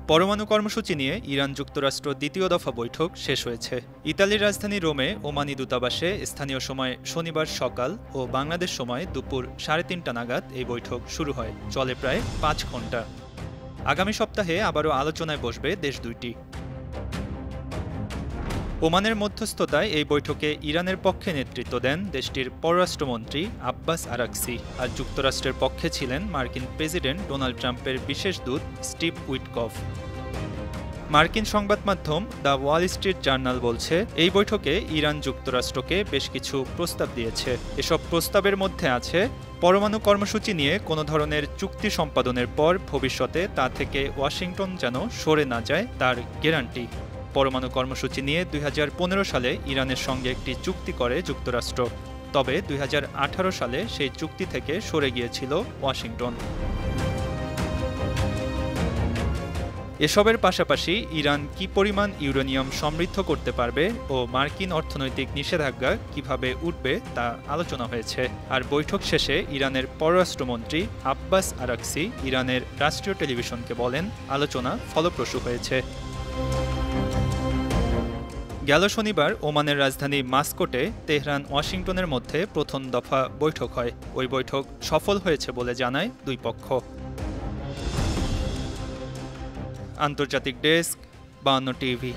পরমাণু কর্মসূচি নিয়ে ইরান যুক্তরাষ্ট্র দ্বিতীয় দফা বৈঠক শেষ হয়েছে। ইতালির রাজধানী রোমে ওমানি দূতাবাসে স্থানীয় সময় শনিবার সকাল ও বাংলাদেশ সময় দুপুর 3:30টা নাগাদ এই বৈঠক শুরু হয়। চলে প্রায় 5 ঘণ্টা। আগামী সপ্তাহে আবারও আলোচনায় বসবে দেশ দুইটি। ওমানের মধ্যস্থতায় এই বৈঠকে ইরানের পক্ষে নেতৃত্ব দেন দেশটির পররাষ্ট্রমন্ত্রী আব্বাস আরাকচি, আর যুক্তরাষ্ট্রের পক্ষে ছিলেন মার্কিন প্রেসিডেন্ট ডোনাল্ড ট্রাম্পের বিশেষ দূত স্টিভ উইটকফ। মার্কিন সংবাদ মাধ্যম দ্য ওয়াল স্ট্রিট জার্নাল বলছে, এই বৈঠকে ইরান যুক্তরাষ্ট্রকে বেশ কিছু প্রস্তাব দিয়েছে। এসব প্রস্তাবের মধ্যে আছে পরমাণু কর্মসূচি নিয়ে কোনো ধরনের চুক্তি সম্পাদনের পর ভবিষ্যতে তা থেকে ওয়াশিংটন যেন সরে না যায় তার গ্যারান্টি। পরমাণু কর্মসূচি নিয়ে 2015 সালে ইরানের সঙ্গে একটি চুক্তি করে যুক্তরাষ্ট্র, তবে 2018 সালে সেই চুক্তি থেকে সরে গিয়েছিল ওয়াশিংটন। এসবের পাশাপাশি ইরান কি পরিমাণ ইউরেনিয়াম সমৃদ্ধ করতে পারবে ও মার্কিন অর্থনৈতিক নিষেধাজ্ঞা কিভাবে উঠবে তা আলোচনা হয়েছে। আর বৈঠক শেষে ইরানের পররাষ্ট্রমন্ত্রী আব্বাস আরাকচি ইরানের রাষ্ট্রীয় টেলিভিশনকে বলেন, আলোচনা ফলপ্রসূ হয়েছে। গেল শনিবার ওমানের রাজধানী মাস্কোটে তেহরান ওয়াশিংটনের মধ্যে প্রথম দফা বৈঠক হয়। ওই বৈঠক সফল হয়েছে বলে জানায় দুই পক্ষ। আন্তর্জাতিক ডেস্ক, 52 টিভি।